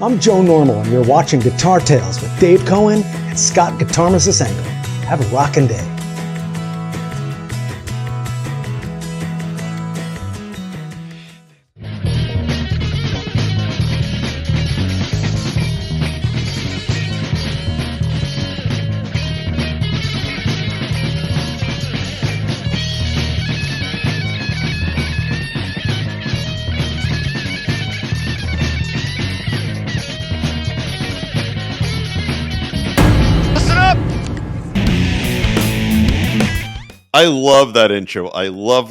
I'm Joe Normal, and you're watching Guitar Tales with Dave Cohen and Scott Guitarmas Assemble. Have a rockin' day. I love that intro. I love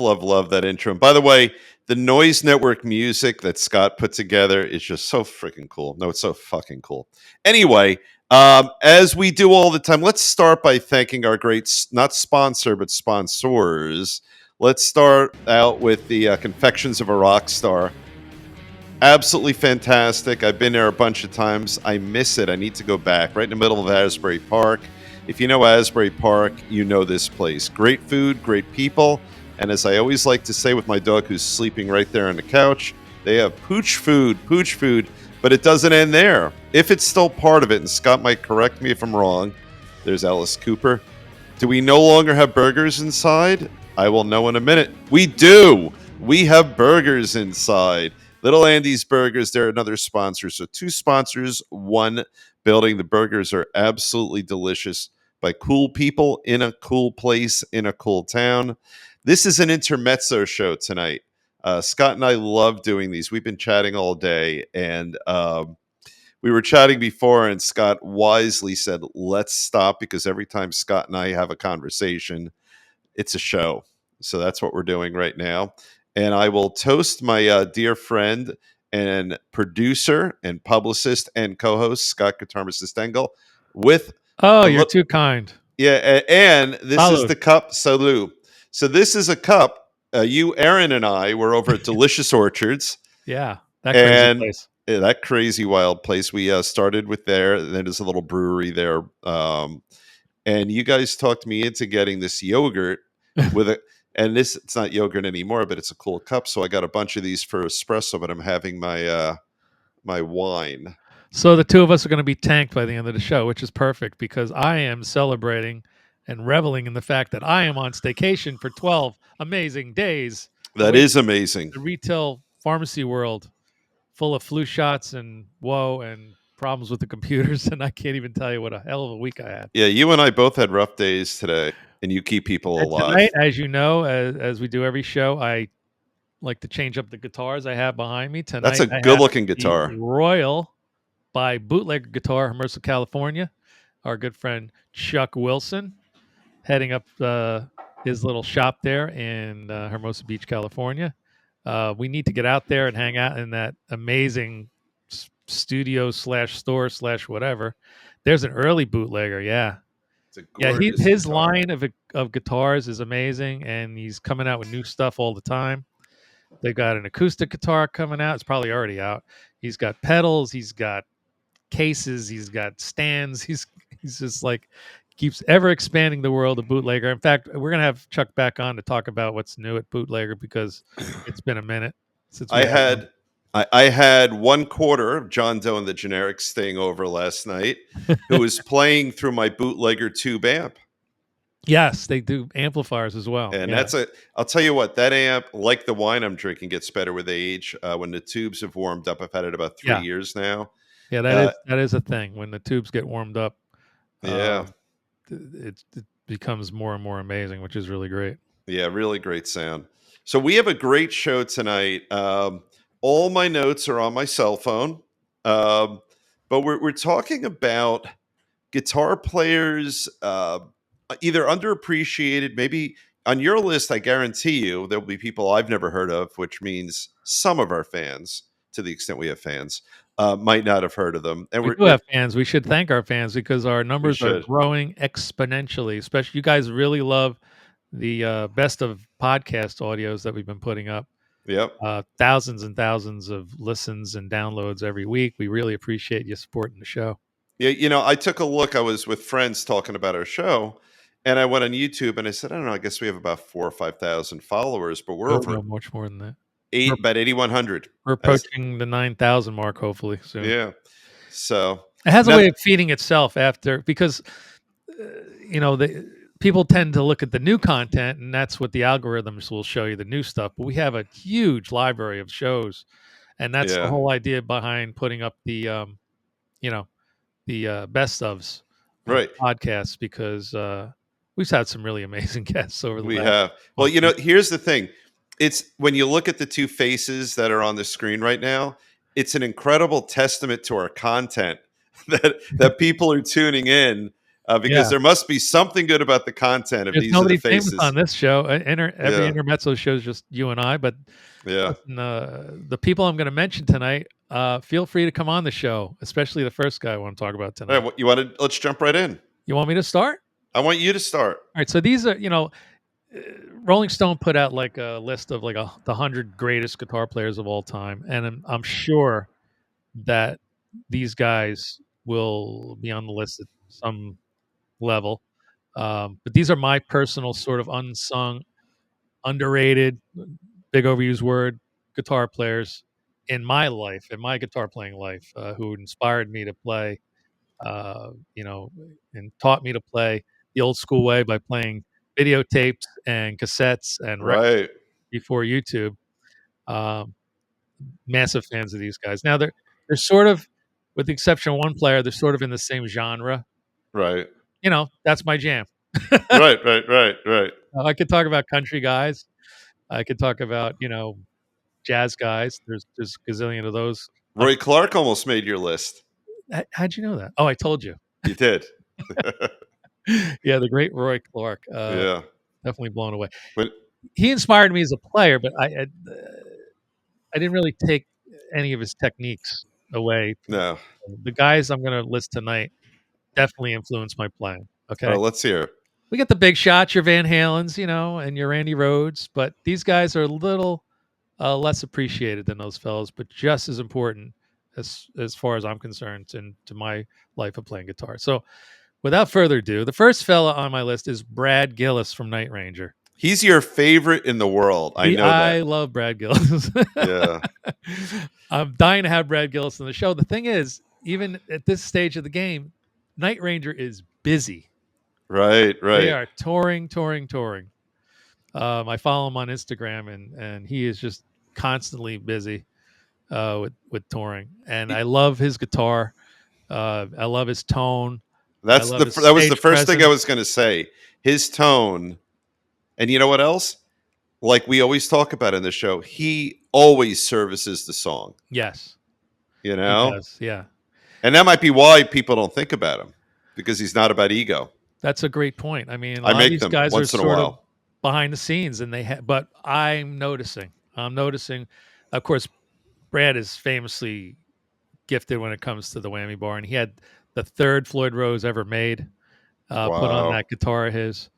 that intro. And by the way, the Noise Network music that Scott put together is just so freaking cool. No, it's so fucking cool. Anyway, as we do all the time, let's start by thanking our great, not sponsor, but sponsors. Let's start out with the Confections of a Rock Star. Absolutely fantastic. I've been there a bunch of times. I miss it. I need to go back. Right in the middle of Asbury Park. If you know Asbury Park, you know this place. Great food, great people, and as I always like to say with my dog who's sleeping right there on the couch, they have pooch food, but it doesn't end there. If it's still part of it, and Scott might correct me if I'm wrong, there's Alice Cooper. Do we no longer have burgers inside? I will know in a minute. We do! We have burgers inside. Little Andy's Burgers, they're another sponsor. So 2 sponsors, 1 building. The burgers are absolutely delicious by cool people in a cool place in a cool town. This is an Intermezzo show tonight. Scott and I love doing these. We've been chatting all day, and we were chatting before, and Scott wisely said, let's stop, because every time Scott and I have a conversation, it's a show. So that's what we're doing right now. And I will toast my dear friend and producer and publicist and co-host, Scott Guitarmas Stengel, with... Oh, you're too kind. Yeah, and this is the cup. Salud. So this is a cup. You, Aaron, and I were over at Delicious Orchards. Yeah, that crazy place. Yeah, that crazy wild place. We started with there. Then there's a little brewery there. And you guys talked me into getting this yogurt with a... And it's not yogurt anymore, but it's a cool cup. So I got a bunch of these for espresso, but I'm having my my wine. So the two of us are going to be tanked by the end of the show, which is perfect because I am celebrating and reveling in the fact that I am on staycation for 12 amazing days. That is amazing. The retail pharmacy world full of flu shots and woe and problems with the computers, and I can't even tell you what a hell of a week I had. Yeah, you and I both had rough days today, and you keep people alive. Tonight, as you know, as we do every show, I like to change up the guitars I have behind me. Tonight, that's a good-looking guitar. Royal by Bootlegger Guitar, Hermosa, California. Our good friend Chuck Wilson, heading up his little shop there in Hermosa Beach, California. We need to get out there and hang out in that amazing studio / store / whatever. There's an early bootlegger, yeah. His guitar. line of guitars is amazing, and he's coming out with new stuff all the time. They've got an acoustic guitar coming out. It's probably already out. He's got pedals. He's got cases. He's got stands. He's just like keeps ever expanding the world of Bootlegger. In fact, we're gonna have Chuck back on to talk about what's new at Bootlegger because it's been a minute since I had 1/4 of John Doe and the Generics staying over last night, who was playing through my Bootlegger tube amp. Yes, they do amplifiers as well. And I'll tell you what, that amp, like the wine I'm drinking, gets better with age. When the tubes have warmed up, I've had it about 3 years now. Yeah, that is a thing. When the tubes get warmed up, it becomes more and more amazing, which is really great. Yeah, really great sound. So we have a great show tonight. All my notes are on my cell phone, but we're talking about guitar players, either underappreciated, maybe on your list. I guarantee you there'll be people I've never heard of, which means some of our fans, to the extent we have fans, might not have heard of them. And we do have fans. We should thank our fans because our numbers are growing exponentially. Especially, you guys really love the best of podcast audios that we've been putting up. Yep. Thousands and thousands of listens and downloads every week. We really appreciate you supporting the show. Yeah, I took a look. I was with friends talking about our show, and I went on YouTube and I said, I don't know, I guess we have about 4,000 or 5,000 followers, but we're over much more than that. about 8,100. We're approaching the 9,000 mark, hopefully soon. Yeah. So It has a now- way of feeding itself after, because the people tend to look at the new content, and that's what the algorithms will show you, the new stuff. But we have a huge library of shows, and that's the Yeah. whole idea behind putting up the best ofs on Right. podcasts, because we've had some really amazing guests over the We last have. Well, month. here's the thing. It's when you look at the two faces that are on the screen right now, it's an incredible testament to our content that people are tuning in because Yeah. there must be something good about the content if There's these nobody are the famous faces. on this show. Every Yeah. Intermezzo show is just you and I. But Yeah. listen, the people I'm going to mention tonight, feel free to come on the show, especially the first guy I want to talk about All tonight. right, you want to? Let's jump right in. You want me to start? I want you to start. All right. So these are, Rolling Stone put out like a list of like the 100 greatest guitar players of all time, and I'm sure that these guys will be on the list at some level. But these are my personal sort of unsung, underrated, big overused word, guitar players in my life, in my guitar playing life, who inspired me to play, and taught me to play the old school way by playing videotapes and cassettes and records Right. before YouTube. Um, Massive fans of these guys. Now they're sort of, with the exception of one player, they're sort of in the same genre. Right. That's my jam. Right. Right. I could talk about country guys. I could talk about jazz guys. There's a gazillion of those. Roy Clark almost made your list. How'd you know that? Oh, I told you. You did. Yeah, the great Roy Clark. Yeah. Definitely blown away. But He inspired me as a player, but I didn't really take any of his techniques away. no. The guys I'm going to list tonight definitely influenced my playing. Okay. All right, let's hear it. We get the big shots, your Van Halens, and your Randy Rhodes, but these guys are a little less appreciated than those fellows, but just as important as far as I'm concerned and to my life of playing guitar. So without further ado, the first fella on my list is Brad Gillis from Night Ranger. He's your favorite in the world. I know that. I love Brad Gillis. Yeah. I'm dying to have Brad Gillis on the show. The thing is, even at this stage of the game, Night Ranger is busy. Right. They are touring. I follow him on Instagram, and he is just constantly busy with touring. And I love his guitar. I love his tone. That was the stage first thing I presence. was going to say. His tone, and you know what else? Like we always talk about in the show, he always services the song. Yes, He he does. Yeah, and that might be why people don't think about him because he's not about ego. that's a great point. I mean, a I lot make of these them guys are once in a sort of while. behind the scenes, and but I'm noticing. Of course, Brad is famously gifted when it comes to the whammy bar, and he had the third Floyd Rose ever made put on Wow. that guitar of his,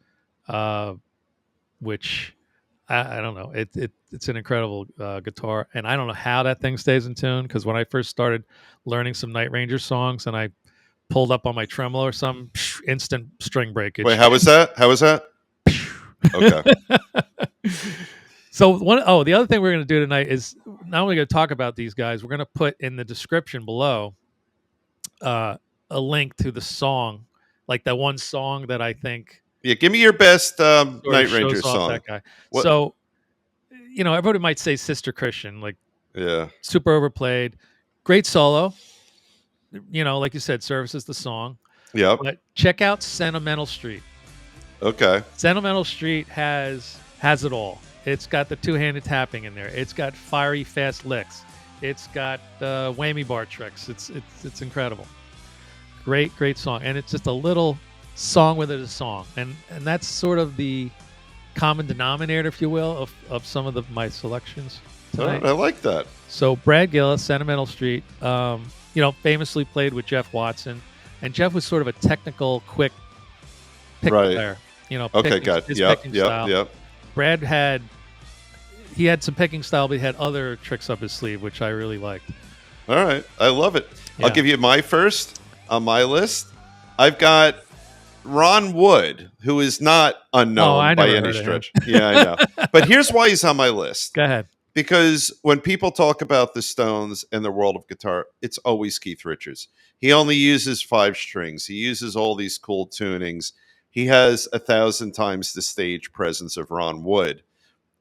which I don't know. It's an incredible guitar, and I don't know how that thing stays in tune, because when I first started learning some Night Ranger songs and I pulled up on my tremolo or some instant string breakage. Wait, how was that? Okay. So the other thing we're going to do tonight is not only going to talk about these guys, we're going to put in the description below a link to the song, like that one song that I think Yeah, give me your best sort of Night shows Ranger off song. that guy. What- So, everybody might say Sister Christian, like Yeah. super overplayed, great solo. Like you said, services the song. Yep. But check out Sentimental Street. Okay. Sentimental Street has it all. It's got the two-handed tapping in there. It's got fiery, fast licks. It's got whammy bar tricks. It's incredible. Great song, and it's just a little song within a song, and that's sort of the common denominator, if you will, of some of my selections tonight. I like that. So Brad Gillis, Sentimental Street, famously played with Jeff Watson, and Jeff was sort of a technical, quick pick player. Okay, got his yep, picking style. yep. Brad had some picking style, but he had other tricks up his sleeve, which I really liked. All right, I love it. Yeah. I'll give you my first on my list. I've got Ron Wood, who is not unknown I by never any heard of him. stretch. Yeah, I know. But here's why he's on my list. Go ahead. because when people talk about the Stones and the world of guitar, it's always Keith Richards. He only uses 5 strings. He uses all these cool tunings. He has 1,000 times the stage presence of Ron Wood.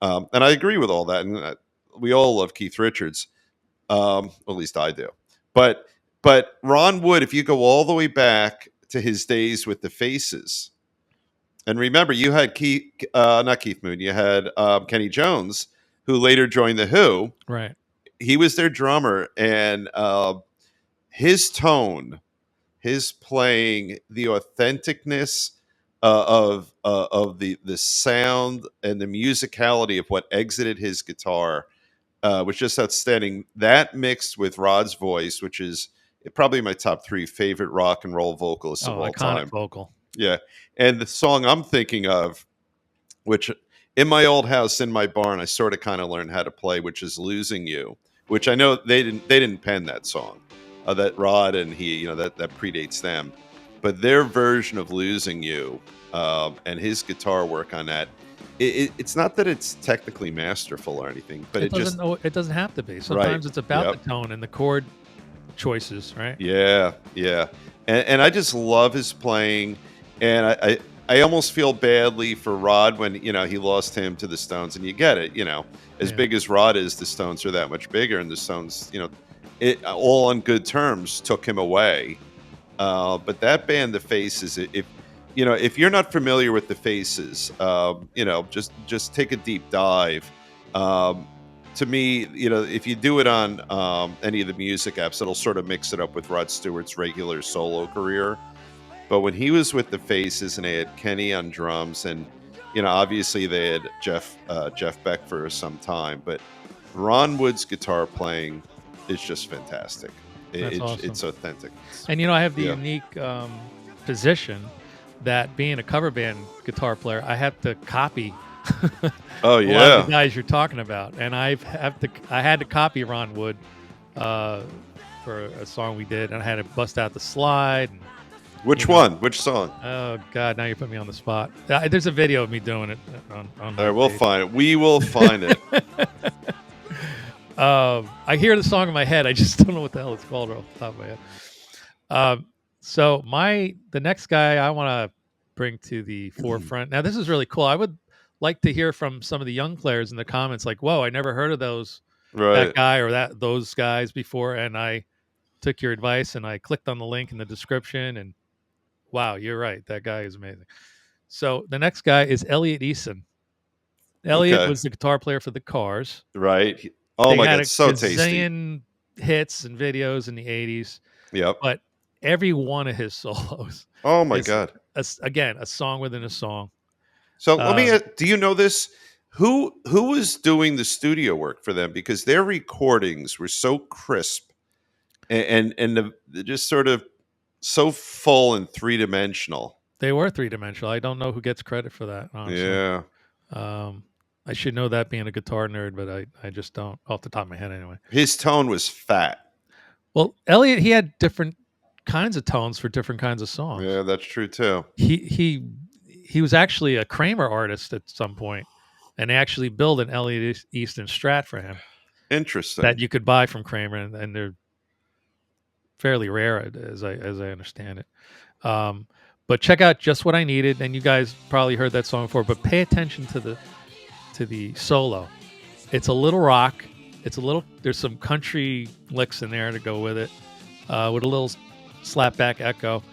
And I agree with all that. And we all love Keith Richards. At least I do. But Ron Wood, if you go all the way back to his days with the Faces, and remember, you had not Keith Moon, you had Kenny Jones, who later joined the Who. Right. He was their drummer, and his tone, his playing, the authenticness of the sound and the musicality of what exited his guitar was just outstanding. That mixed with Rod's voice, which is probably my top 3 favorite rock and roll vocalists of all Iconic time. vocal. Yeah. And the song I'm thinking of, which in my old house, in my barn, I sort of kind of learned how to play, which is Losing You, which I know they didn't pen that song. That Rod and he, that predates them. But their version of Losing You and his guitar work on that, it's not that it's technically masterful or anything, but It doesn't have to be. Sometimes it's about the tone and the chord choices, right? Yeah. And I just love his playing, and I almost feel badly for Rod when he lost him to the Stones, and you get it. As big as Rod is, the Stones are that much bigger, and the Stones, it all on good terms took him away. But that band, the Faces, if you're not familiar with the Faces, just take a deep dive. To me, if you do it on any of the music apps, it'll sort of mix it up with Rod Stewart's regular solo career. But when he was with the Faces and they had Kenny on drums, and obviously they had Jeff Beck for some time, but Ron Wood's guitar playing is just fantastic. That's awesome. It's authentic. And I have the unique position that being a cover band guitar player, I have to copy. Oh a lot of the guys you're talking about, and I had to copy Ron Wood for a song we did, and I had to bust out the slide. And, which one? Which song? Oh God! Now you put me on the spot. There's a video of me doing it on all right, we'll find it. We will find it. I hear the song in my head. I just don't know what the hell it's called off the top of my head. So the next guy I want to bring to the forefront. Now this is really cool. I would like to hear from some of the young players in the comments, like, "Whoa, I never heard of that guy or those guys before," and I took your advice and I clicked on the link in the description, and wow, you're right. That guy is amazing. So the next guy is Elliot Easton. Elliot was the guitar player for the Cars. Right. Oh my God, so tasty. Hits and videos in the 80s. Yep. But every one of his solos. Oh my God. Again, a song within a song. So let me do you know this? Who was doing the studio work for them? Because their recordings were so crisp and just sort of so full and 3-dimensional. They were 3-dimensional. I don't know who gets credit for that, honestly. Yeah. I should know that being a guitar nerd, but I just don't off the top of my head anyway. His tone was fat. Well, Elliot, he had different kinds of tones for different kinds of songs. Yeah, that's true too. He was actually a Kramer artist at some point, and they actually built an Elliot Easton Strat for him. Interesting. That you could buy from Kramer, and they're fairly rare as I understand it. But check out Just What I Needed, and you guys probably heard that song before, but pay attention to the solo. It's a little rock. There's some country licks in there to go with it, with a little slapback echo,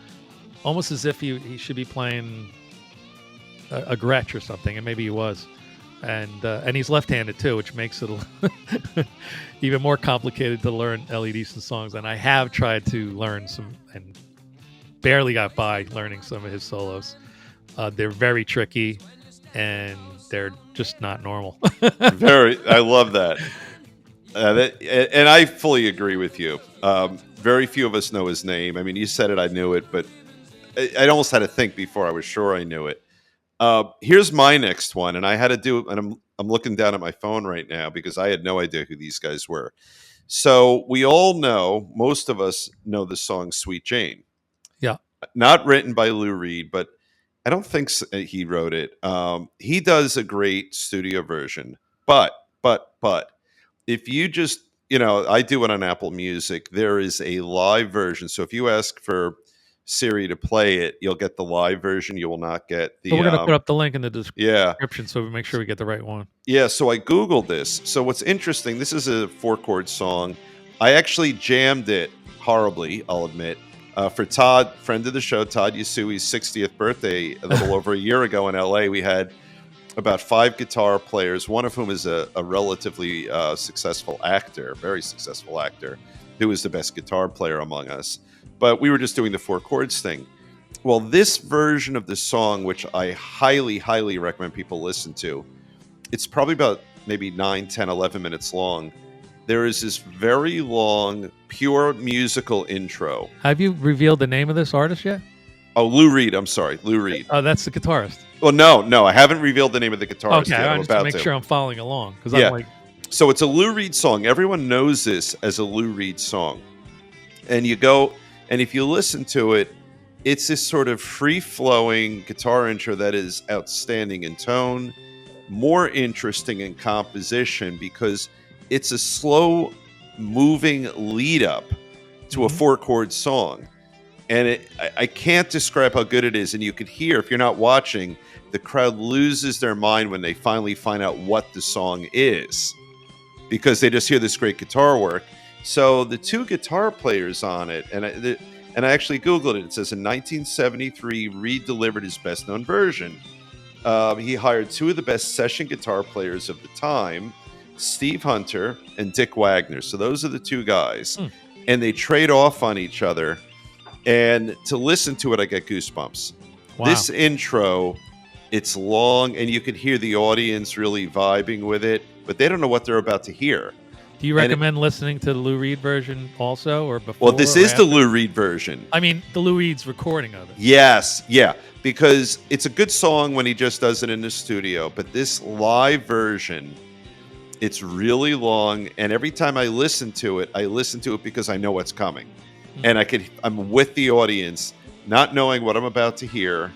almost as if he should be playing a Gretsch or something, and maybe he was. And he's left-handed too, which makes it even more complicated to learn Elliot Easton songs. And I have tried to learn some, and barely got by learning some of his solos. They're very tricky, and they're just not normal. I love that. And I fully agree with you. Very few of us know his name. I mean, you said it, I knew it, but I almost had to think before I was sure I knew it. Here's my next one, and I had to do it, and I'm looking down at my phone right now because I had no idea who these guys were. So we all know, most of us know the song "Sweet Jane." Yeah, not written by Lou Reed, but I don't think he wrote it. He does a great studio version, but if you just, I do it on Apple Music. There is a live version. So if you ask for Siri to play it, you'll get the live version. You will not get So the we're gonna put up the link in the yeah. description so we make sure we get the right one. Yeah, so I Googled this. So what's interesting, this is a 4-chord song. I actually jammed it horribly, I'll admit, for Todd, friend of the show, Todd Yasui's 60th birthday a little over a year ago in LA. We had about 5 guitar players, one of whom is a relatively successful actor, very successful actor, who is the best guitar player among us. But we were just doing the 4 chords thing. Well, this version of the song, which I highly, highly recommend people listen to, it's probably about maybe 9, 10, 11 minutes long. There is this very long, pure musical intro. Have you revealed the name of this artist yet? Oh, Lou Reed. I'm sorry, Lou Reed. Oh, that's the guitarist. Well, no, I haven't revealed the name of the guitarist Okay, yet. I I'm just to about make to. sure I'm following along because Yeah. I'm like, So it's a Lou Reed song. Everyone knows this as a Lou Reed song. And you go, and if you listen to it, it's this sort of free-flowing guitar intro that is outstanding in tone, more interesting in composition because it's a slow moving lead up to a 4-chord song. And I can't describe how good it is. And you could hear, if you're not watching, the crowd loses their mind when they finally find out what the song is because they just hear this great guitar work. So the 2 guitar players on it, and I actually Googled it. It says in 1973, Reed delivered his best known version. He hired 2 of the best session guitar players of the time, Steve Hunter and Dick Wagner. So those are the 2 guys. And they trade off on each other. And to listen to it, I get goosebumps. wow. This intro, it's long, and you can hear the audience really vibing with it, but they don't know what they're about to hear. Do you recommend listening to the Lou Reed version also, or before? Well, this or is the after? Lou Reed version. I mean, the Lou Reed's recording of it. Yes, yeah, because it's a good song when he just does it in the studio, but this live version, it's really long, and every time I listen to it because I know what's coming. And I'm with the audience, not knowing what I'm about to hear,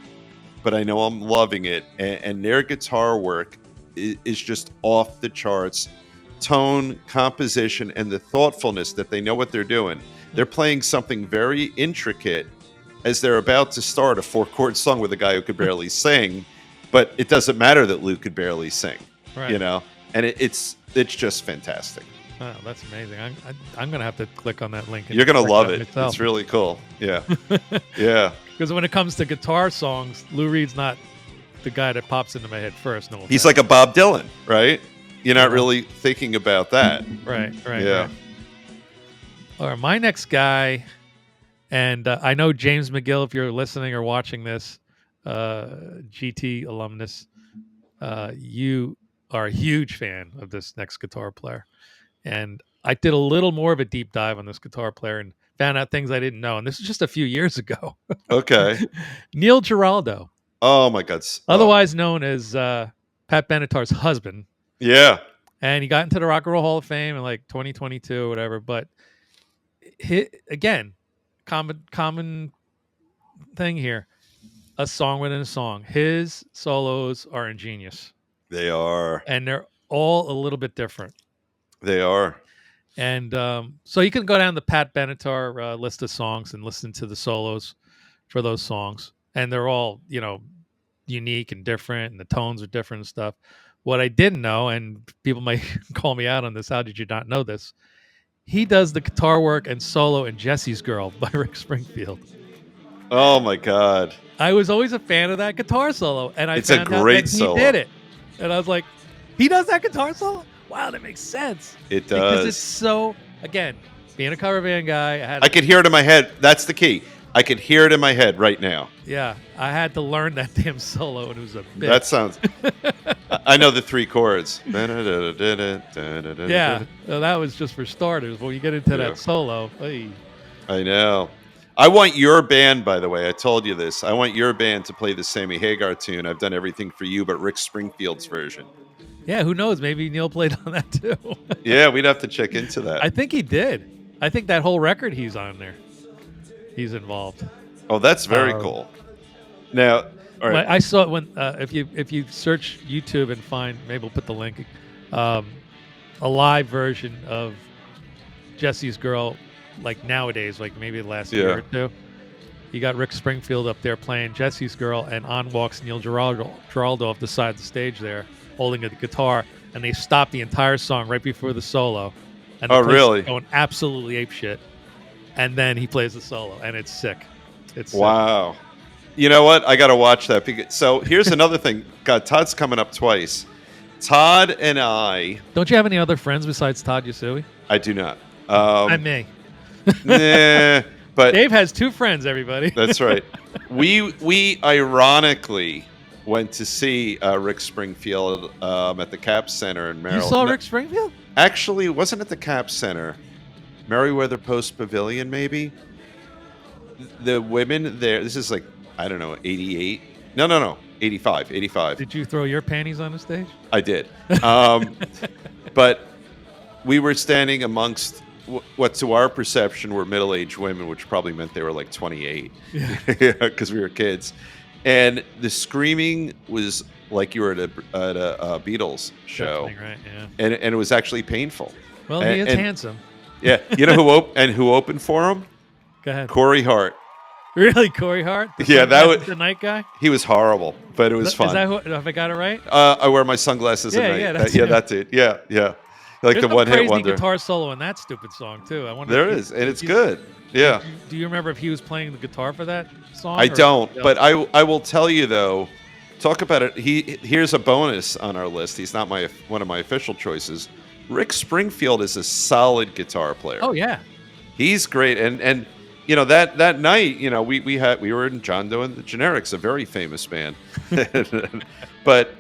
but I know I'm loving it. And their guitar work is just off the charts. Tone, composition, and the thoughtfulness that they know what they're doing. They're playing something very intricate as they're about to start a 4-chord song with a guy who could barely sing, but it doesn't matter that Luke could barely sing, Right. And it's just fantastic. Oh, that's amazing. I'm going to have to click on that link. And You're going to check love that it. myself. It's really cool. Yeah. Yeah. Because when it comes to guitar songs, Lou Reed's not the guy that pops into my head first. No, He's like a Bob Dylan, right? You're not really thinking about that. right. Yeah. Right. All right, my next guy, and I know James McGill, if you're listening or watching this, GT alumnus, you are a huge fan of this next guitar player. And I did a little more of a deep dive on this guitar player and found out things I didn't know. And this is just a few years ago. Okay. Neil Giraldo, Oh my God. otherwise known as Pat Benatar's husband. Yeah. And he got into the Rock and Roll Hall of Fame in like 2022 or whatever. But again, common thing here, a song within a song. His solos are ingenious. They are. And they're all a little bit different. They are. And so you can go down the Pat Benatar list of songs and listen to the solos for those songs. And they're all, unique and different, and the tones are different and stuff. What I didn't know, and people might call me out on this, how did you not know this? He does the guitar work and solo in Jesse's Girl by Rick Springfield. Oh my God. I was always a fan of that guitar solo, and I It's a found out great that he solo. did it. And I was like, he does that guitar solo? Wow, that makes sense. It Because does. it's so, again, being a cover band guy, I could hear it in my head. That's the key. I could hear it in my head right now. I had to learn that damn solo, and it was a bitch. That sounds. I know the 3 chords. Yeah, well, that was just for starters. When you get into Yeah. that solo, hey. I know. I want your band, by the way. I told you this. I want your band to play the Sammy Hagar tune. I've done everything for you, but Rick Springfield's version. Yeah, who knows? Maybe Neil played on that too. Yeah, we'd have to check into that. I think he did. I think that whole record he's on there. He's involved. Oh, that's very cool. Now, all right. I saw it when if you search YouTube and find, maybe we'll put the link. a live version of Jesse's Girl, like nowadays, like maybe the last year or two. You got Rick Springfield up there playing Jesse's Girl, and on walks Neil Giraldo off the side of the stage there, holding a guitar, and they stop the entire song right before the solo, and the Oh, place really? is going absolutely apeshit, and then he plays the solo, and it's sick. It's sick. Wow. You know what? I got to watch that. So here's another thing. God, Todd's coming up twice. Todd and I. Don't you have any other friends besides Todd Yasui? I do not. And me. Nah, but Dave has two friends. Everybody. that's right. We ironically went to see Rick Springfield at the Cap Center in You Maryland. saw Rick Springfield? Actually, it wasn't at the Cap Center. Meriwether Post Pavilion, maybe. The women there. This is like, I don't know, 88. No, 85. 85. Did you throw your panties on the stage? I did. But we were standing amongst what to our perception were middle-aged women, which probably meant they were like 28 because we were kids. And the screaming was like you were at a Beatles show. Definitely right, yeah. And it was actually painful. Well, he is handsome. Yeah. You know who opened for him? Go ahead. Corey Hart. Really, Corey Hart? That was the night guy. He was horrible, but it was fun. Is that who? Have I got it right? I wear my sunglasses at night. That's it. Yeah. Like There's the one hit crazy wonder. guitar solo in that stupid song too. I wonder. There is, and it's good. Yeah. Do you remember if he was playing the guitar for that song? I don't, but I will tell you though. Talk about it. Here's a bonus on our list. He's not one of my official choices. Rick Springfield is a solid guitar player. Oh yeah. He's great, and you know that night, you know, we were in John Doe and the Generics, a very famous band, but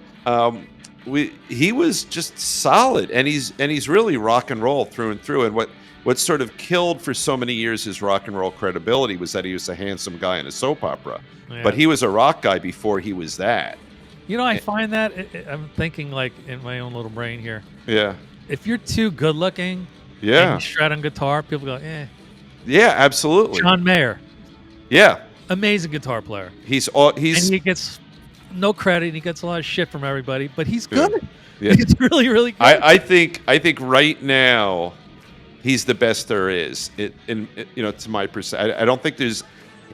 he was just solid, and he's really rock and roll through and through. And what sort of killed for so many years his rock and roll credibility was that he was a handsome guy in a soap opera, but he was a rock guy before he was that. You know, I find that I'm thinking like in my own little brain here. Yeah. If you're too good looking, and you shred on guitar, people go, eh. Yeah, absolutely. John Mayer. Yeah. Amazing guitar player. And he gets no credit, and he gets a lot of shit from everybody, but he's good. Yeah. He's really, really good. I think right now he's the best there is. To my perspective, I don't think there's.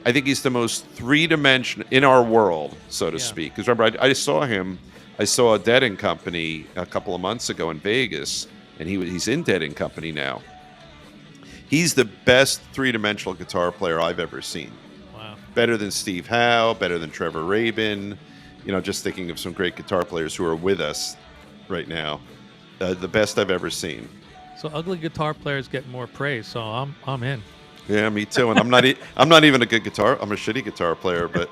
I think he's the most three-dimensional in our world, so to speak. Because remember, I saw him. I saw Dead and Company a couple of months ago in Vegas, and he's in Dead and Company now. He's the best three-dimensional guitar player I've ever seen. Wow. Better than Steve Howe, better than Trevor Rabin. Just thinking of some great guitar players who are with us right now. The best I've ever seen. So ugly guitar players get more praise, so I'm in. Yeah, me too. And I'm not even a good guitar. I'm a shitty guitar player, but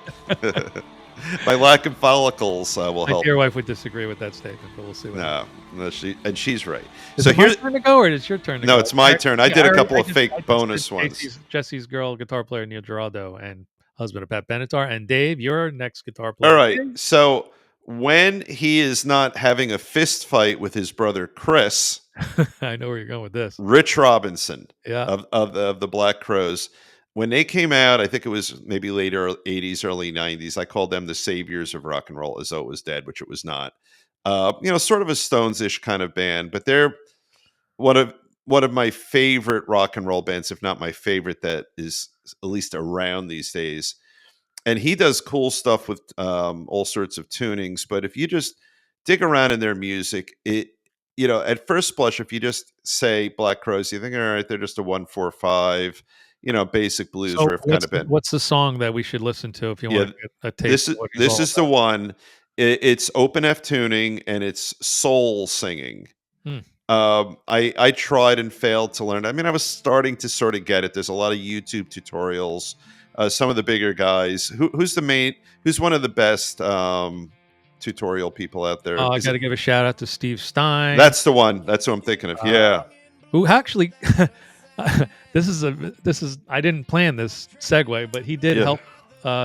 my lack of follicles will help. My dear wife would disagree with that statement, but we'll see. No, she's right. Is it my turn to go, or is it your turn to go? No, it's my turn. I did a couple of fake bonus ones. Jesse's Girl guitar player Neil Giraldo and husband of Pat Benatar. And Dave, your next guitar player. All right. So when he is not having a fist fight with his brother Chris, I know where you're going with this. Rich Robinson, of the Black Crowes, when they came out, I think it was maybe later 80s, early 90s. I called them the saviors of rock and roll, as though it was dead, which it was not. Sort of a Stones-ish kind of band, but they're one of my favorite rock and roll bands, if not my favorite, that is at least around these days. And he does cool stuff with all sorts of tunings. But if you just dig around in their music, at first blush, if you just say Black Crowes, you think, all right, they're just a 1-4-5, basic blues riff kind of band. What's the song that we should listen to if you want to get a taste? This is the one. It's open F tuning and it's soul singing. I tried and failed to learn. I mean, I was starting to sort of get it. There's a lot of YouTube tutorials. Some of the bigger guys. Who's one of the best tutorial people out there? I got to give a shout out to Steve Stein. That's the one. That's what I'm thinking of. Yeah. Who actually? This is. I didn't plan this segue, but he did help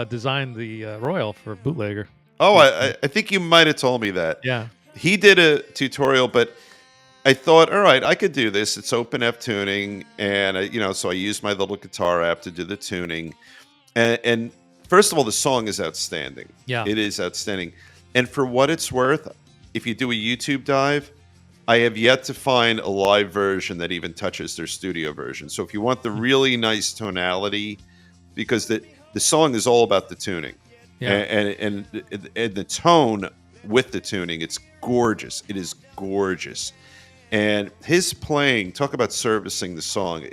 design the Royal for Bootlegger. Oh, I think you might have told me that. Yeah. He did a tutorial, but I thought, all right, I could do this. It's open F tuning, and so I used my little guitar app to do the tuning. And first of all, the song is outstanding. Yeah, it is outstanding. And for what it's worth, if you do a YouTube dive, I have yet to find a live version that even touches their studio version. So if you want the really nice tonality, because the song is all about the tuning, Yeah. and the tone with the tuning, it's gorgeous. It is gorgeous, and his playing. Talk about servicing the song.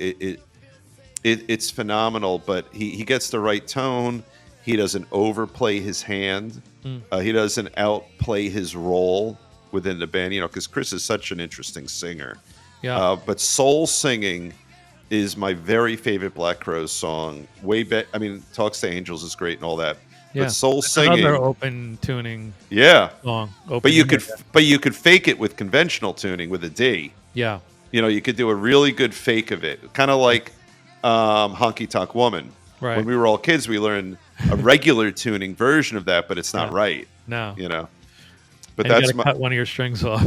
It's phenomenal. But he gets the right tone. He doesn't overplay his hand. Mm. He doesn't outplay his role within the band. Because Chris is such an interesting singer. Yeah. But soul singing is my very favorite Black Crowes song. Way back, I mean, "Talks to Angels" is great and all that. Yeah. But soul That's another singing, open tuning yeah. song. But you could fake it with conventional tuning with a D. Yeah. You could do a really good fake of it, kind of like "Honky Tonk Woman." Right. When we were all kids, we learned a regular tuning version of that, but it's not right. No. But And you that's gotta cut one of your strings off.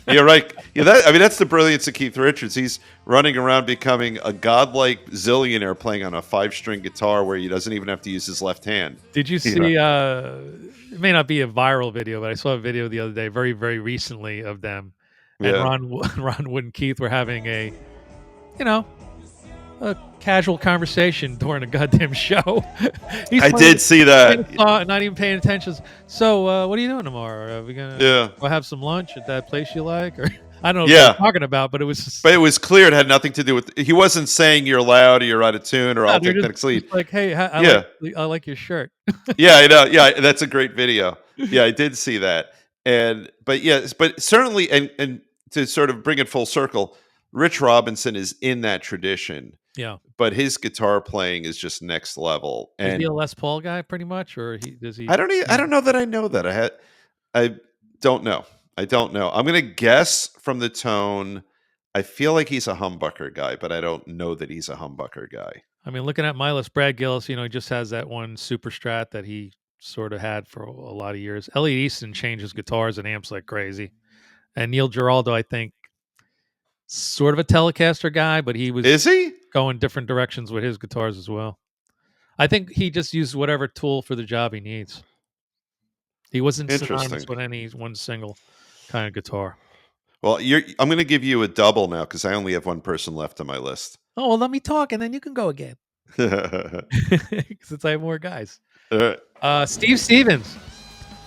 You're right. Yeah, that's the brilliance of Keith Richards. He's running around becoming a godlike zillionaire playing on a 5-string guitar where he doesn't even have to use his left hand. Did you see? It may not be a viral video, but I saw a video the other day, very very recently, of them, and Yeah. Ron Wood and Keith were having a casual conversation during a goddamn show. I did see that. Not even paying attention. So, what are you doing tomorrow? Are we gonna go have some lunch at that place you like? Or I don't know what you're talking about, but it was just, But it was clear it had nothing to do with. He wasn't saying you're loud or you're out of tune or I'll take the next lead. like, hey, I like your shirt. Yeah, I know. Yeah, that's a great video. Yeah, I did see that. But certainly, and to sort of bring it full circle, Rich Robinson is in that tradition. Yeah. But his guitar playing is just next level. Is And he a Les Paul guy, pretty much, or does he? I don't know that I know that. I don't know. I don't know. I'm gonna guess from the tone. I feel like he's a humbucker guy, but I don't know that he's a humbucker guy. I mean, looking at my list, Brad Gillis, he just has that one Super Strat that he sort of had for a lot of years. Elliot Easton changes guitars and amps like crazy, and Neil Giraldo, I think, sort of a Telecaster guy, but Is he going different directions with his guitars as well. I think he just used whatever tool for the job he needs. He wasn't synonymous with any one single kind of guitar. Well, I'm going to give you a double now because I only have one person left on my list. Oh, well, let me talk, and then you can go again. Since I have more guys. Steve Stevens.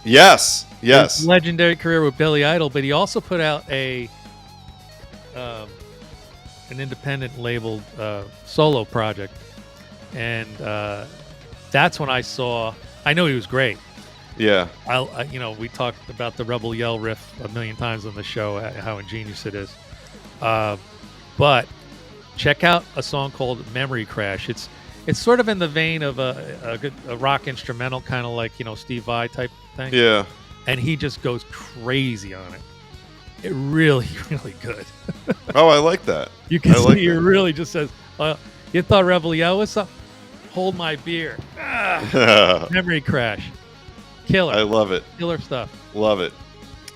Yes. His legendary career with Billy Idol, but he also put out an independent labeled solo project, and that's when I know he was great. Yeah. We talked about the Rebel Yell riff a million times on the show, how ingenious it is. But check out a song called "Memory Crash." It's sort of in the vein of a rock instrumental, kind of like Steve Vai type thing. Yeah. And he just goes crazy on it. It really, really good. Oh, I like that. You can see he really just says, "You thought Rebel Yell was something? Hold my beer." Memory Crash. Killer. I love it. Killer stuff. Love it.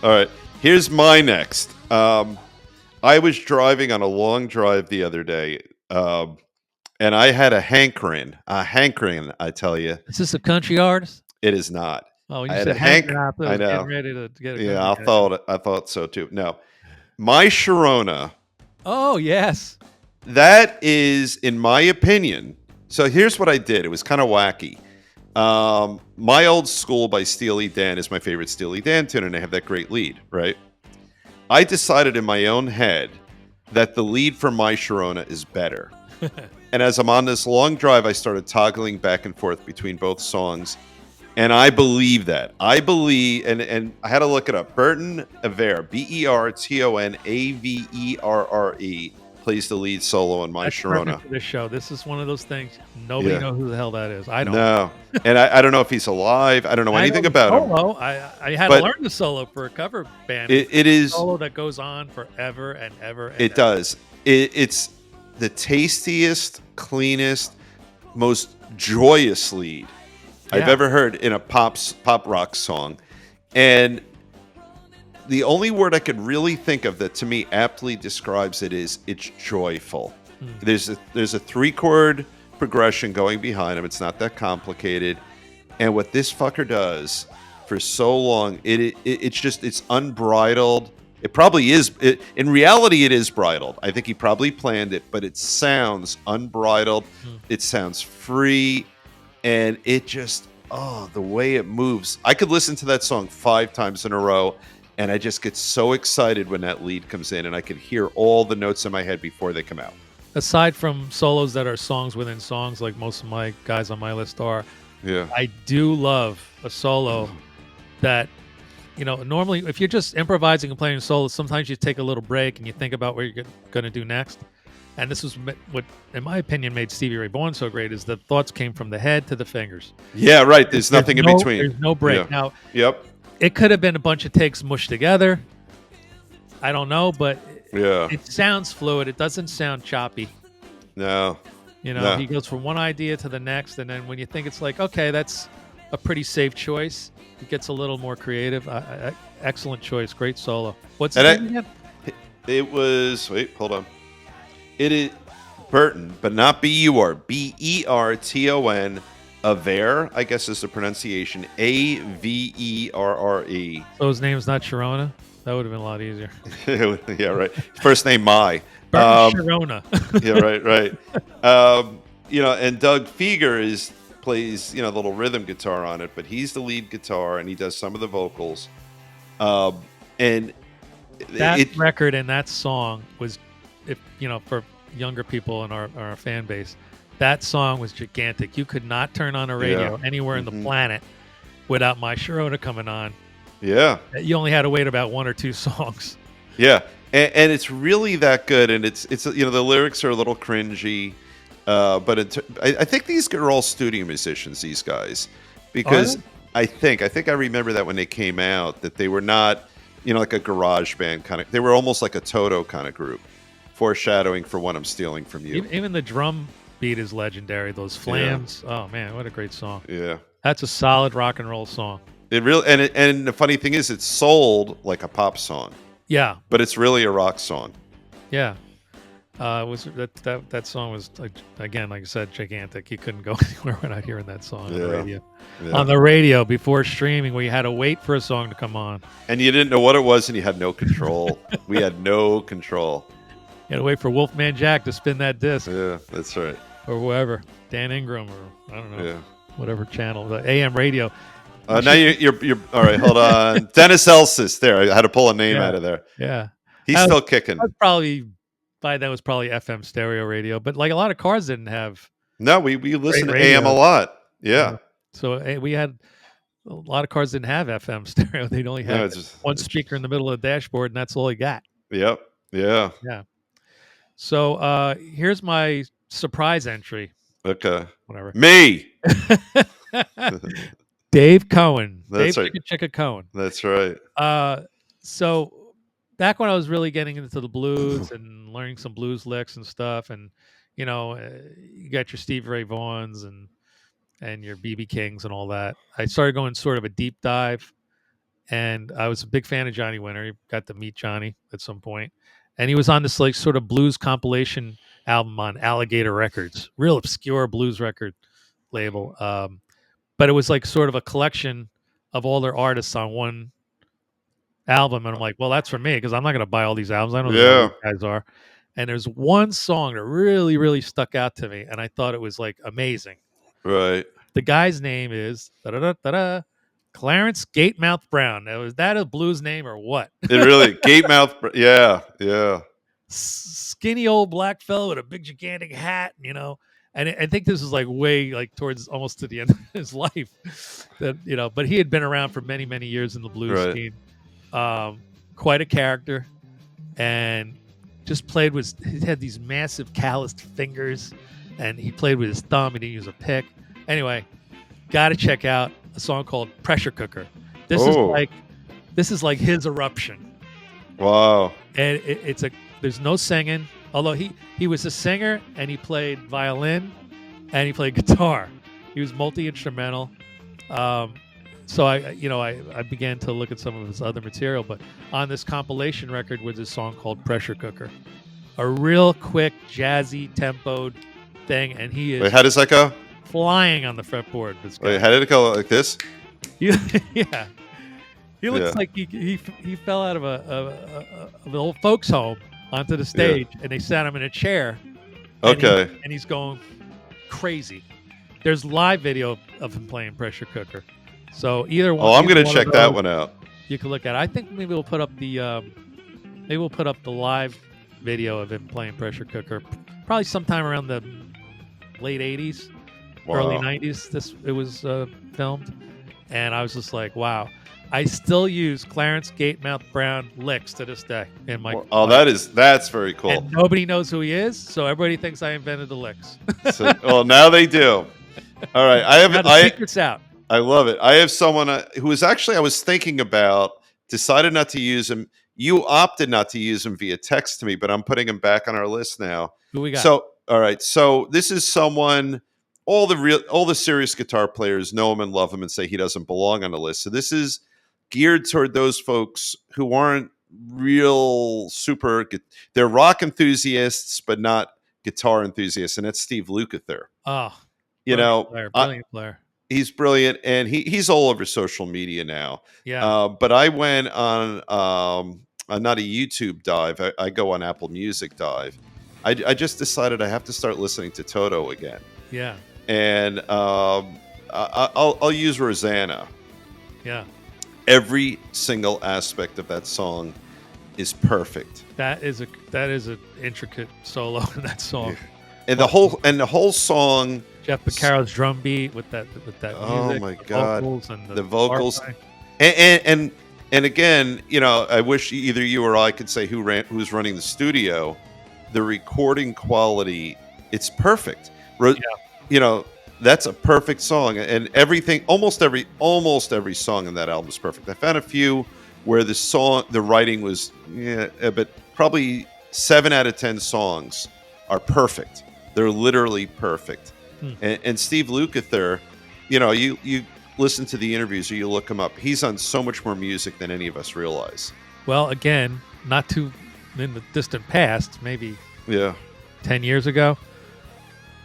All right. Here's my next. I was driving on a long drive the other day, and I had a hankering, I tell you. Is this a country artist? It is not. Oh, you I had said a I know. Getting ready to get it. Yeah, I thought so too. No. My Sharona. Oh, yes. That is, in my opinion. So here's what I did. It was kind of wacky. My Old School by Steely Dan is my favorite Steely Dan tune, and they have that great lead, right? I decided in my own head that the lead for My Sharona is better. And as I'm on this long drive, I started toggling back and forth between both songs. And I believe that. I believe, and I had to look it up. Burton Avere, Bertonavere, plays the lead solo on My Sharona. For this show, this is one of those things nobody knows who the hell that is. I don't. No, and I don't know if he's alive. I don't know anything about him. I had to learn the solo for a cover band. It is a solo that goes on forever and ever. And it ever. Does. It's the tastiest, cleanest, most joyous lead I've ever heard in a pop rock song, and the only word I could really think of that to me aptly describes it is it's joyful. There's a 3-chord progression going behind him. It's not that complicated, and what this fucker does for so long, it's unbridled, It probably is. In reality, it is bridled. I think he probably planned it, but it sounds unbridled. Mm. It sounds free, and it just, the way it moves. I could listen to that song 5 times in a row, and I just get so excited when that lead comes in, and I can hear all the notes in my head before they come out. Aside from solos that are songs within songs, like most of my guys on my list are, Yeah. I do love a solo that, normally if you're just improvising and playing solos, sometimes you take a little break and you think about what you're going to do next. And this is what, in my opinion, made Stevie Ray Vaughan so great, is the thoughts came from the head to the fingers. Yeah, right. There's nothing in between. There's no break. Yeah. Now, Yep. it could have been a bunch of takes mushed together. I don't know, but Yeah. it sounds fluid. It doesn't sound choppy. No. No. He goes from one idea to the next, and then when you think it's like, okay, that's a pretty safe choice, he gets a little more creative. Excellent choice. Great solo. What's his name again? It was, wait, hold on. It is Burton, but not B-U-R. B-E-R-T-O-N. Avere, I guess is the pronunciation. A-V-E-R-R-E. So his name's not Sharona? That would have been a lot easier. Yeah, right. First name Mai. Burton Sharona. Yeah, right. And Doug Fieger plays the little rhythm guitar on it, but he's the lead guitar and he does some of the vocals. And that record and that song was, for younger people in our fan base, that song was gigantic. You could not turn on a radio anywhere in the planet without My Sharona coming on. Yeah. You only had to wait about 1 or 2 songs. Yeah. And it's really that good. And it's the lyrics are a little cringy. But I think these are all studio musicians, these guys. Because I think I remember that when they came out, that they were not, like a garage band kind of. They were almost like a Toto kind of group. Foreshadowing for What I'm Stealing From You. Even the drum beat is legendary. Those flams. Yeah. Oh, man, what a great song. Yeah. That's a solid rock and roll song. It really and the funny thing is, it's sold like a pop song. Yeah, but it's really a rock song. Yeah, that song was again, like I said, gigantic. You couldn't go anywhere without hearing that song on the radio. Yeah. On the radio before streaming, where you had to wait for a song to come on, and you didn't know what it was, and you had no control. We had no control. You had to wait for Wolfman Jack to spin that disc. Yeah, that's right. Or whoever, Dan Ingram, or I don't know, whatever channel, the AM radio. Now you're all right. Hold on, Dennis Elsis. There, I had to pull a name out of there. Yeah, he's still kicking. By then was probably FM stereo radio, but like a lot of cars didn't have. No, we listened to AM a lot. Yeah. So we had a lot of cars didn't have FM stereo. They'd only have one speaker in the middle of the dashboard, and that's all you got. Yep. Yeah. Yeah. So here's my surprise entry. Okay. Whatever. Me. Dave Cohen. That's Dave right. Chicka Cohen. That's right. So back when I was really getting into the blues and learning some blues licks and stuff, and you got your Stevie Ray Vaughns and your B.B. Kings and all that, I started going sort of a deep dive, and I was a big fan of Johnny Winter. You got to meet Johnny at some point, and he was on this like sort of blues compilation album on Alligator Records, real obscure blues record label. But it was like sort of a collection of all their artists on one album. And I'm like, well, that's for me, because I'm not going to buy all these albums. I don't know who these guys are. And there's one song that really, really stuck out to me. And I thought it was like amazing. Right. The guy's name is Clarence Gatemouth Brown. Now, is that a blues name or what? It really, Gatemouth. Yeah. Skinny old black fellow with a big gigantic hat, And I think this is like way like towards almost to the end of his life, that but he had been around for many, many years in the blues scene. Quite a character, and just played with. He had these massive calloused fingers, and he played with his thumb. He didn't use a pick. Anyway, got to check out a song called "Pressure Cooker." This is like his eruption. Wow! And there's no singing. Although he was a singer and he played violin and he played guitar. He was multi-instrumental. So I began to look at some of his other material. But on this compilation record was this song called Pressure Cooker. A real quick, jazzy, tempoed thing. And he is... Wait, how does that go? Flying on the fretboard. Wait, how did it go? Like this? Yeah. He looks Yeah. like he fell out of an old folks home onto the stage, and they sat him in a chair. Okay. And he's going crazy. There's live video of him playing Pressure Cooker. So either one. Oh, I'm gonna either check of that those one out. You can look at. I think maybe we'll put up the live video of him playing Pressure Cooker. Probably sometime around the late '80s, early Wow. '90s. It was filmed, and I was just like, wow. I still use Clarence Gatemouth Brown licks to this day in my. Oh, that's very cool. And nobody knows who he is, so everybody thinks I invented the licks. So, well, now they do. All right, Now the secret's out. I love it. I have someone who was actually I was thinking about, decided not to use him. You opted not to use him via text to me, but I'm putting him back on our list now. Who we got? So, all right. So this is someone all the serious guitar players know him and love him and say he doesn't belong on the list. So this is geared toward those folks who aren't real super. They're rock enthusiasts, but not guitar enthusiasts, and that's Steve Lukather. Oh, Brilliant player. He's brilliant, and he's all over social media now. Yeah. But I went on not a YouTube dive. I go on Apple Music dive. I just decided I have to start listening to Toto again. Yeah. And I'll use Rosanna. Yeah. Every single aspect of that song is perfect. That is an intricate solo in that song. Yeah. And the whole song. Jeff Piccaro's drum beat with that music. Oh my God! Vocals and the vocals, and again, I wish either you or I could say who's running the studio. The recording quality, it's perfect. That's a perfect song, and everything. Almost every song in that album is perfect. I found a few where the writing was, but probably 7 out of 10 songs are perfect. They're literally perfect. And Steve Lukather, you listen to the interviews or you look him up. He's on so much more music than any of us realize. Well, again, not too in the distant past, maybe 10 years ago,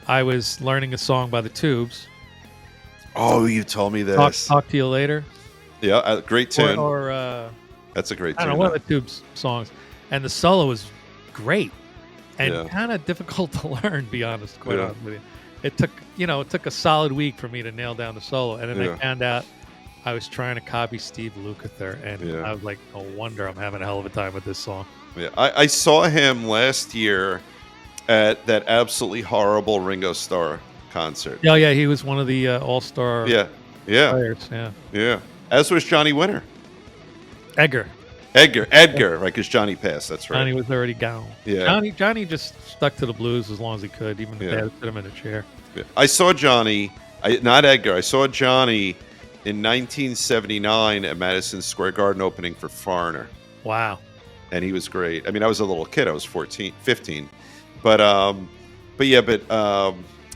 I was learning a song by the Tubes. Oh, you told me this. Talk to you later. Yeah, great tune. That's a great tune. I don't know, one of the Tubes songs. And the solo was great and kind of difficult to learn, to be honest, quite honest with you. It took a solid week for me to nail down the solo, and then I found out I was trying to copy Steve Lukather, and I was like, no wonder I'm having a hell of a time with this song. Yeah, I saw him last year at that absolutely horrible Ringo Starr concert. Yeah, he was one of the all-star players. Yeah. As was Johnny Winter. Edgar, right? Because Johnny passed. That's right. Johnny was already gone. Yeah. Johnny just stuck to the blues as long as he could, even if they had to put him in a chair. Yeah. I saw Johnny, not Edgar. I saw Johnny in 1979 at Madison Square Garden opening for Foreigner. Wow. And he was great. I mean, I was a little kid. I was 15. But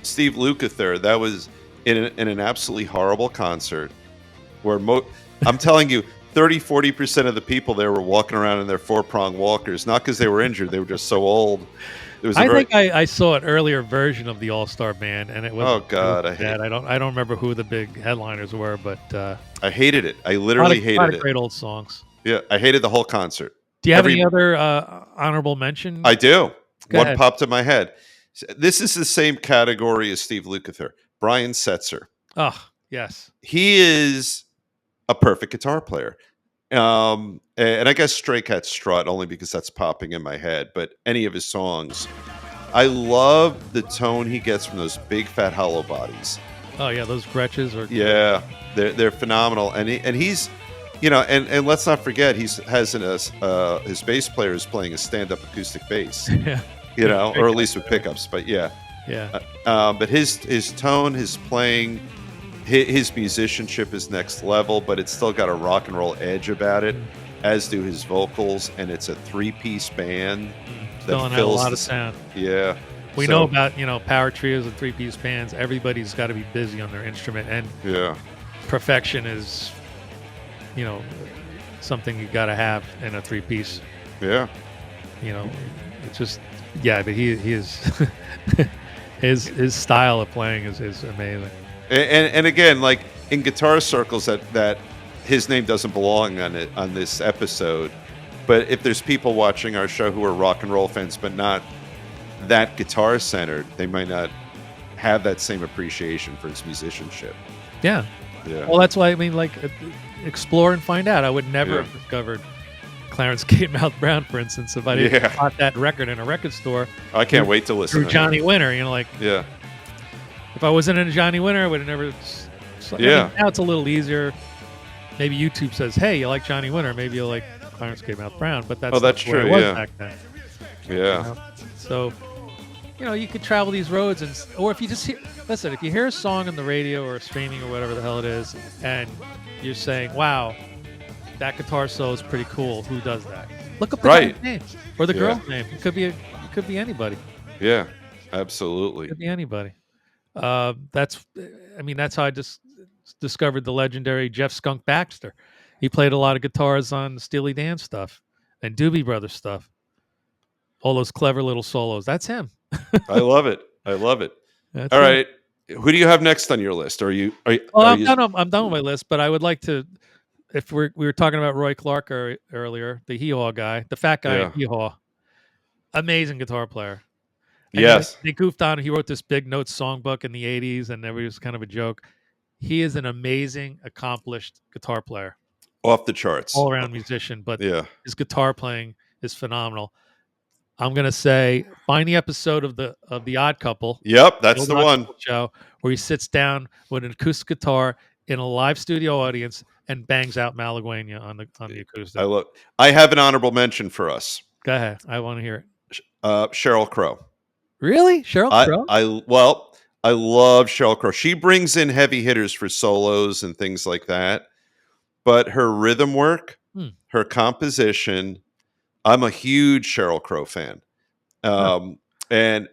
Steve Lukather, that was in an absolutely horrible concert where I'm telling you, 30-40% of the people there were walking around in their 4-prong walkers, not because they were injured, they were just so old. I think I saw an earlier version of the All-Star Band, and it was I don't remember who the big headliners were, but I hated it. I literally hated it. A lot of great old songs. Yeah, I hated the whole concert. Do you have any other honorable mention? I do. Go ahead. Popped in my head. This is the same category as Steve Lukather. Brian Setzer. Oh, yes. He is a perfect guitar player. And I guess Stray Cat Strut only because that's popping in my head, but any of his songs, I love the tone he gets from those big fat hollow bodies. Oh yeah, those Gretches are they're phenomenal, and he's and let's not forget his bass player is playing a stand-up acoustic bass, or at least with pickups, but but his tone, his playing. His musicianship is next level, but it's still got a rock and roll edge about it, as do his vocals, and it's a 3-piece band that fills a lot of sound. Yeah. We know about, power trios and 3-piece bands. Everybody's got to be busy on their instrument, and perfection is, something you got to have in a 3-piece. Yeah. It's just, but he is his style of playing is amazing. And again, like in guitar circles, that his name doesn't belong on this episode. But if there's people watching our show who are rock and roll fans, but not that guitar centered, they might not have that same appreciation for his musicianship. Yeah. Yeah. Well, that's why I mean, like, explore and find out. I would never have discovered Clarence Gatemouth Brown, for instance, if I didn't bought that record in a record store. I can't wait to listen through to Johnny Winter. You know, like, Yeah. if I wasn't in a Johnny Winter, I would have never. I mean, now it's a little easier. Maybe YouTube says, "Hey, you like Johnny Winter? Maybe you'll like Clarence Gatemouth Brown." But that's that's the way true. it was Yeah. back then. Yeah. You know? So, you know, you could travel these roads, or if you just listen, if you hear a song on the radio or streaming or whatever the hell it is, and you're saying, "Wow, that guitar solo is pretty cool. Who does that?" Look up the guy's name or the girl's name. It could be anybody. Yeah. Absolutely. It could be anybody. That's how I just discovered the legendary Jeff Skunk Baxter. He played a lot of guitars on Steely Dan stuff and Doobie Brothers stuff. All those clever little solos. That's him. I love it. I love it. That's All him. right. Who do you have next on your list? Are you? I'm done with my list, but I would like to. If we were talking about Roy Clark earlier, the hee-haw guy, the fat guy in hee-haw, amazing guitar player. And Yes. they goofed on. He wrote this big notes songbook in the 80s, and it was kind of a joke. He is an amazing, accomplished guitar player. Off the charts. All-around musician, but Yeah. his guitar playing is phenomenal. I'm gonna say find the episode of the Odd Couple. Yep, that's the one show where he sits down with an acoustic guitar in a live studio audience and bangs out Malagueña on the acoustic. I have an honorable mention for us. Go ahead, I want to hear it. Sheryl Crow. Really, Sheryl Crow? I love Sheryl Crow. She brings in heavy hitters for solos and things like that, but her rhythm work, her composition. I'm a huge Sheryl Crow fan. And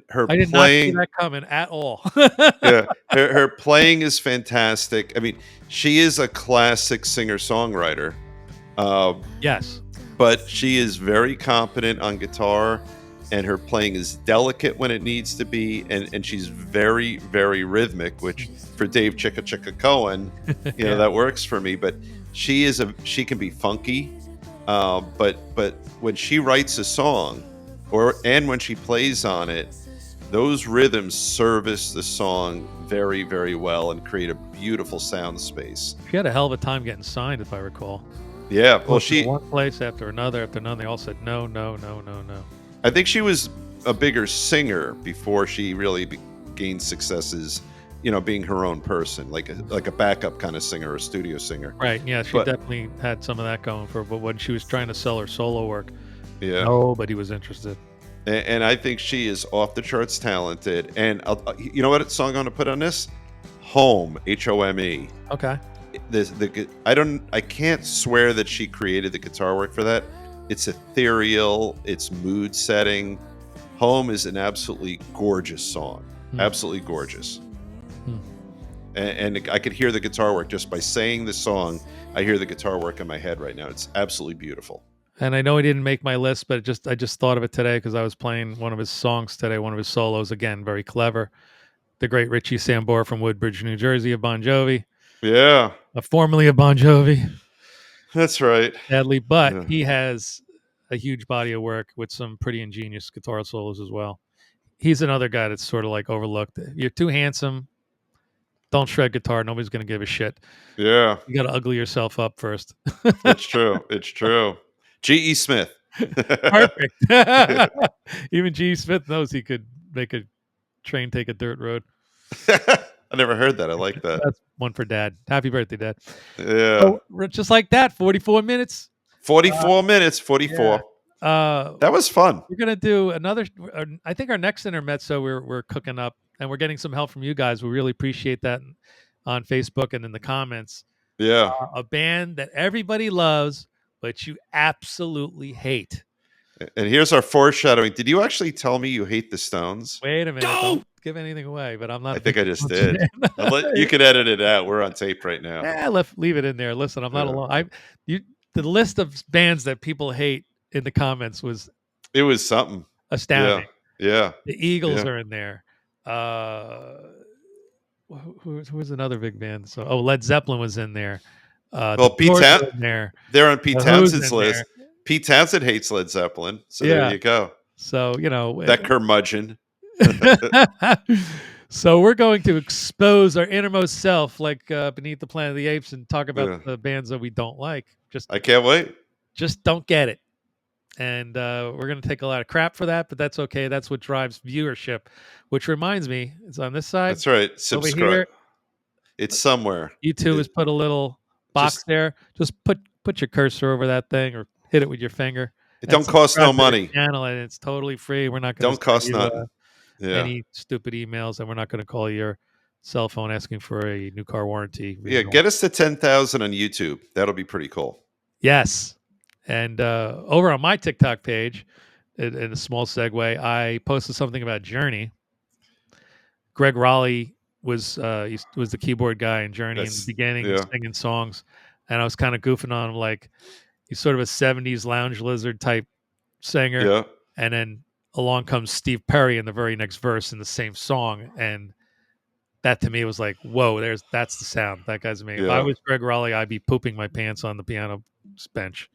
her I did not see that coming at all. Yeah, her playing is fantastic. I mean, she is a classic singer-songwriter. Yes. But she is very competent on guitar, and her playing is delicate when it needs to be, and she's very, very rhythmic, which for Dave Chicka Chicka Cohen, you know, that works for me. But she can be funky. But when she writes a song, and when she plays on it, those rhythms service the song very, very well and create a beautiful sound space. She had a hell of a time getting signed, if I recall. Yeah, well, one place after another, they all said no. I think she was a bigger singer before she really gained successes. You know, being her own person, like a backup kind of singer, or studio singer. Right. Yeah, she definitely had some of that going for her. But when she was trying to sell her solo work, nobody was interested. And I think she is off the charts talented. And you know what song I'm going to put on this? Home, Home. Okay. I can't swear that she created the guitar work for that. It's ethereal. It's mood setting. Home is an absolutely gorgeous song. Absolutely gorgeous. And I could hear the guitar work just by saying the song. I hear the guitar work in my head right now. It's absolutely beautiful. And I know he didn't make my list, but I just thought of it today because I was playing one of his songs today, one of his solos. Again, very clever. The great Richie Sambora from Woodbridge, New Jersey, of Bon Jovi. Yeah. Formerly of Bon Jovi. That's right. Sadly, but he has a huge body of work with some pretty ingenious guitar solos as well. He's another guy that's sort of like overlooked. You're too handsome. Don't shred guitar. Nobody's going to give a shit. Yeah. You got to ugly yourself up first. It's true. It's true. G.E. Smith. Perfect. Even G.E. Smith knows he could make a train take a dirt road. I never heard that. I like that. That's one for Dad. Happy birthday, Dad. Yeah. So, just like that, 44 minutes. 44 minutes. 44. Yeah. That was fun. We're going to do another, I think our next intermezzo we're cooking up, and we're getting some help from you guys. We really appreciate that on Facebook and in the comments. Yeah. A band that everybody loves, but you absolutely hate. And here's our foreshadowing. Did you actually tell me you hate the Stones? Wait a minute. Don't give anything away, but I'm not. I think I just did. You can edit it out. We're on tape right now. Leave it in there. Listen, I'm not alone. The list of bands that people hate in the comments was something astounding. Yeah. The Eagles are in there. Who was another big band? So Led Zeppelin was in there. The Well, Doors are in there. they're on Pete The Who's Townsend's in there. list. Pete Townsend hates Led Zeppelin, so there Yeah. you go. So That curmudgeon. So we're going to expose our innermost self, like Beneath the Planet of the Apes, and talk about Yeah. the bands that we don't like. I can't wait. Just don't get it. And we're going to take a lot of crap for that, but that's okay. That's what drives viewership. Which reminds me, it's on this side. That's right. Over Subscribe. here, It's somewhere. YouTube has put a little box Just there. Just put your cursor over that thing or hit it with your finger. it And don't cost no subscribe to the money. channel, and it's totally free. We're not going to Don't send cost you nothing. Yeah. any stupid emails, and we're not going to call your cell phone asking for a new car warranty Yeah. renewal. Get us to 10,000 on YouTube. That'll be pretty cool. Yes. And over on my TikTok page, in a small segue, I posted something about Journey. Greg Raleigh was the keyboard guy in Journey in the That's beginning, yeah. singing songs, and I was kind of goofing on him, like he's sort of a '70s lounge lizard type singer, Yeah. and then along comes Steve Perry in the very next verse in the same song, and that to me was like, whoa, that's the sound. That guy's me. If I Yeah. was Greg Raleigh, I'd be pooping my pants on the piano bench.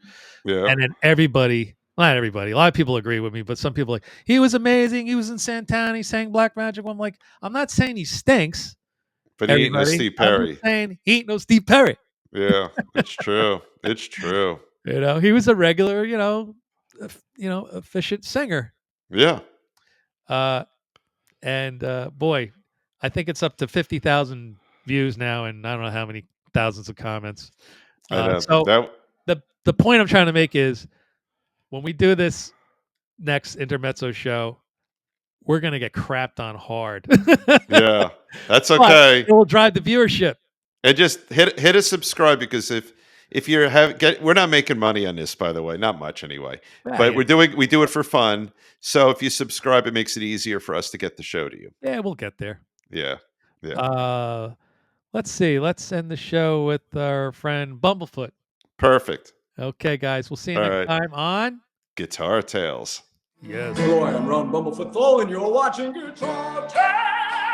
Yeah. And then everybody, not everybody, a lot of people agree with me, but some people are like, he was amazing. He was in Santana. He sang Black Magic. I'm like, I'm not saying he stinks, But he ain't no everybody. Steve I'm just Perry. saying he ain't no Steve Perry. Yeah. It's true. It's true. He was a regular, efficient singer. Yeah. And boy, I think it's up to 50,000 views now, and I don't know how many thousands of comments. I know. So That the point I'm trying to make is when we do this next Intermezzo show, we're gonna get crapped on hard. yeah. That's But okay. it will drive the viewership. And just hit a subscribe, because if you're we're not making money on this, by the way, not much anyway. But we do it for fun. So if you subscribe, it makes it easier for us to get the show to you. Yeah, we'll get there. Yeah. Yeah. Let's see. Let's end the show with our friend Bumblefoot. Perfect. Okay, guys. We'll see you All next right. time on Guitar Tales. Yes. Hello, I am Ron Bumblefoot Thal, and you're watching Guitar Tales.